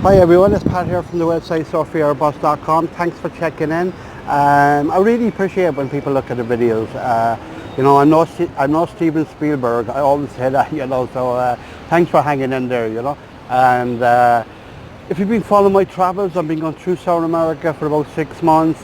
Hi everyone, it's Pat here from the website surfairbus.com. Thanks for checking in. I really appreciate when people look at the videos. I'm no Steven Spielberg. I always say that, so thanks for hanging in there, And if you've been following my travels, I've been going through South America for about 6 months,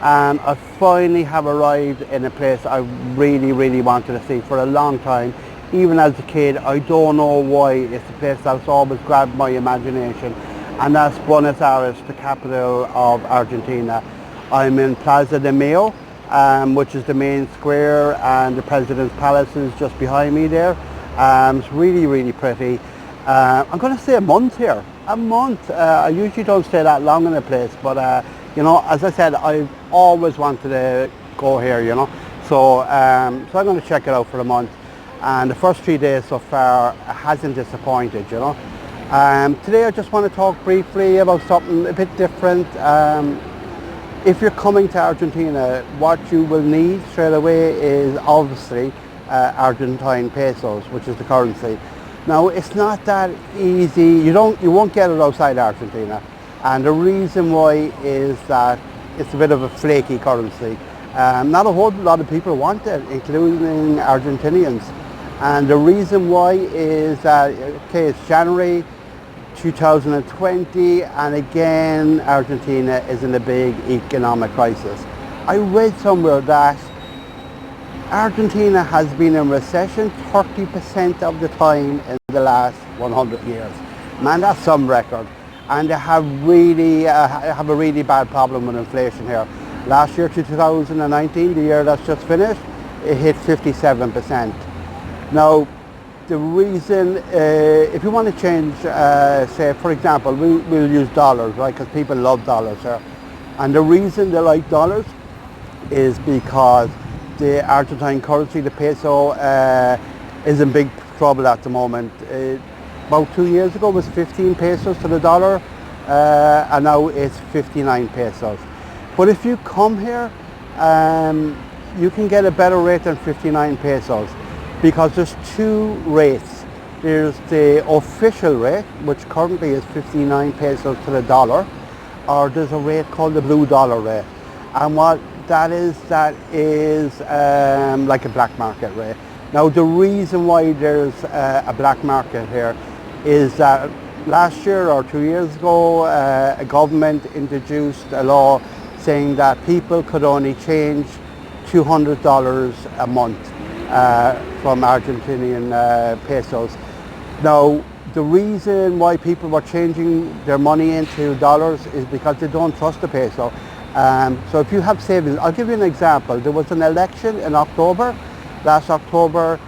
and I finally have arrived in a place I really wanted to see for a long time. Even as a kid, I don't know why, it's a place that's always grabbed my imagination. And that's Buenos Aires, the capital of Argentina. I'm in Plaza de Mayo, which is the main square, and the President's Palace is just behind me there. It's really pretty. I'm going to stay a month here. A month. I usually don't stay that long in a place, but as I said, I've always wanted to go here, So I'm going to check it out for a month. And the first 3 days so far hasn't disappointed, Today I just want to talk briefly about something a bit different. If you're coming to Argentina, what you will need straight away is obviously Argentine pesos, which is the currency. Now it's not that easy. You won't get it outside Argentina, and the reason why is that it's a bit of a flaky currency. Not a whole lot of people want it, including Argentinians. And the reason why is that, okay, it's January 2020, and again Argentina is in a big economic crisis. I read somewhere that Argentina has been in recession 30% of the time in the last 100 years. Man, that's some record. And they have a really bad problem with inflation here. Last year, 2019, the year that's just finished, it hit 57%. Now, the reason, if you want to change, say, for example, we'll use dollars, right? Because people love dollars here. And the reason they like dollars is because the Argentine currency, the peso, is in big trouble at the moment. About 2 years ago, it was 15 pesos to the dollar, and now it's 59 pesos. But if you come here, you can get a better rate than 59 pesos. Because there's two rates. There's the official rate, which currently is 59 pesos to the dollar, or there's a rate called the blue dollar rate. And what that is like a black market rate. Now the reason why there's a black market here is that last year or 2 years ago, a government introduced a law saying that people could only change $200 a month. From Argentinian pesos. Now, the reason why people were changing their money into dollars is because they don't trust the peso. So if you have savings, I'll give you an example. There was an election in October, last October.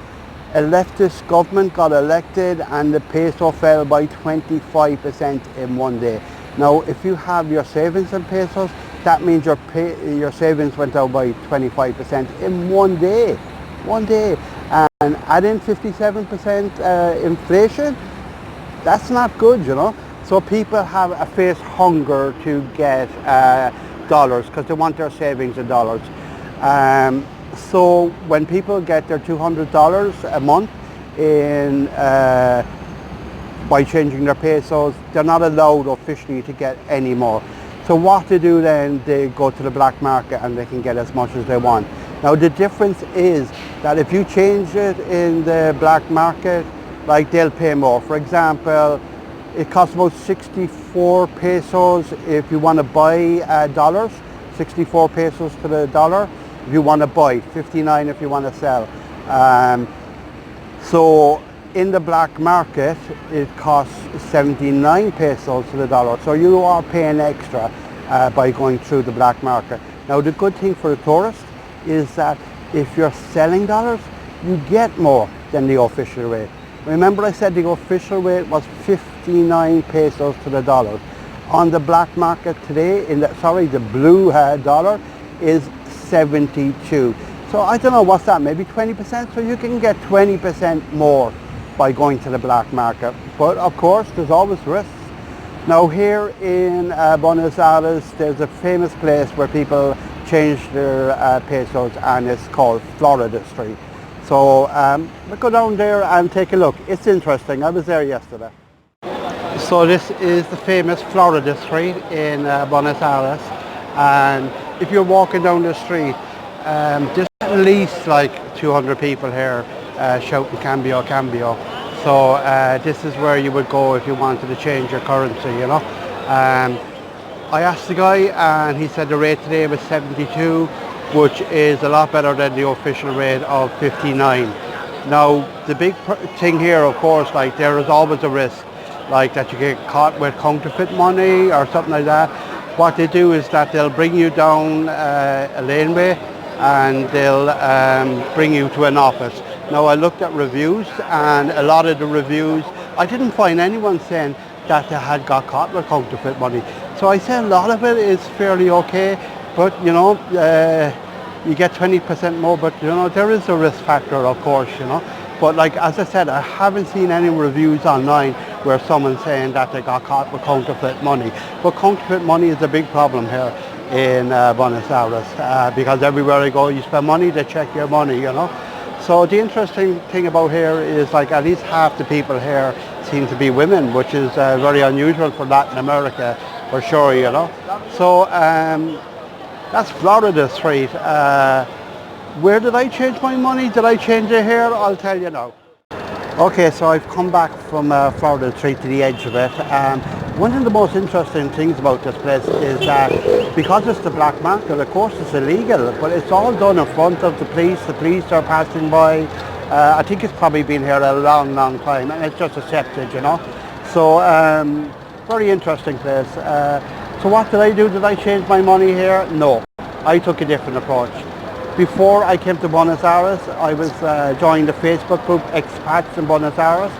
A leftist government got elected and the peso fell by 25% in 1 day. Now, if you have your savings in pesos, that means your savings went down by 25% in 1 day. 1 day, and add in 57% inflation, that's not good, So people have a face hunger to get dollars because they want their savings in dollars. So when people get their $200 a month in by changing their pesos, they're not allowed officially to get any more. So what they do then, they go to the black market and they can get as much as they want. Now the difference is that if you change it in the black market, like they'll pay more. For example, it costs about 64 pesos if you want to buy dollars, 64 pesos to the dollar if you want to buy, 59 if you want to sell. So in the black market, it costs 79 pesos to the dollar. So you are paying extra by going through the black market. Now the good thing for the tourist is that if you're selling dollars, you get more than the official rate. Remember I said the official rate was 59 pesos to the dollar. On the black market today, the blue dollar is 72. So I don't know what's that, maybe 20%? So you can get 20% more by going to the black market. But of course, there's always risks. Now here in Buenos Aires, there's a famous place where people change their pesos, and it's called Florida Street. So we'll go down there and take a look. It's interesting. I was there yesterday. So this is the famous Florida street in Buenos Aires, and if you're walking down the street, there's at least like 200 people here shouting "Cambio, Cambio." So this is where you would go if you wanted to change your currency, you know. I asked the guy and he said the rate today was 72, which is a lot better than the official rate of 59. Now the big thing here, of course, like there is always a risk, like that you get caught with counterfeit money or something like that. What they do is that they'll bring you down a laneway and they'll bring you to an office. Now I looked at reviews, and a lot of the reviews, I didn't find anyone saying that they had got caught with counterfeit money. So I say a lot of it is fairly okay, but you know, you get 20% more, but you know, there is a risk factor, of course, you know. But like, as I said, I haven't seen any reviews online where someone's saying that they got caught with counterfeit money. But counterfeit money is a big problem here in Buenos Aires, because everywhere I go, you spend money, they check your money, you know. So the interesting thing about here is like at least half the people here seem to be women, which is very unusual for Latin America, for sure, you know. So that's Florida Street. Where did I change my money? Did I change it here? I'll tell you now. Okay, so I've come back from Florida Street to the edge of it. One of the most interesting things about this place is that because it's the black market, of course it's illegal, but it's all done in front of the police. The police are passing by. I think it's probably been here a long, long time, and it's just accepted, you know. So, very interesting place. So what did I do? Did I change my money here? No, I took a different approach. Before I came to Buenos Aires, I was joined the Facebook group Expats in Buenos Aires,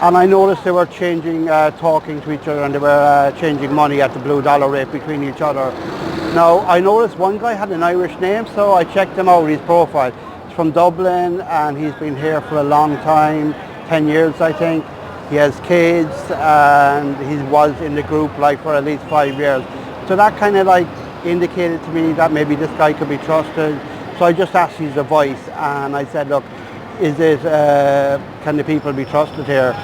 and I noticed they were changing, talking to each other, and they were changing money at the blue dollar rate between each other. Now, I noticed one guy had an Irish name, so I checked him out, his profile. He's from Dublin, and he's been here for a long time, 10 years I think. He has kids, and he was in the group like for at least 5 years. So that kind of like indicated to me that maybe this guy could be trusted. So I just asked his advice, and I said, look, is it, can the people be trusted here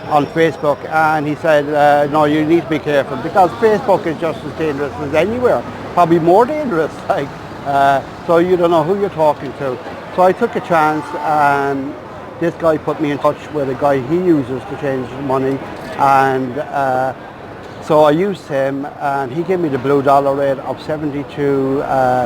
on Facebook? And he said, no, you need to be careful, because Facebook is just as dangerous as anywhere, probably more dangerous. Like, so you don't know who you're talking to. So I took a chance, and this guy put me in touch with a guy he uses to change money, and so I used him, and he gave me the blue dollar rate of 72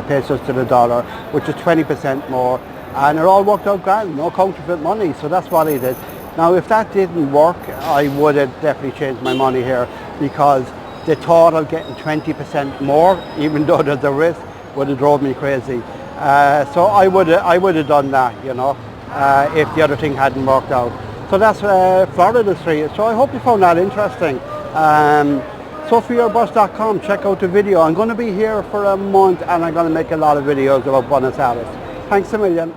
pesos to the dollar, which is 20% more, and it all worked out grand, no counterfeit money. So that's what I did. Now if that didn't work, I would have definitely changed my money here, because the thought of getting 20% more, even though there's a risk, would have drove me crazy. So I would have done that, you know, if the other thing hadn't worked out. So that's Florida Street. So I hope you found that interesting. SophieOurBus.com, check out the video. I'm going to be here for a month, and I'm going to make a lot of videos about Buenos Aires. Thanks a million.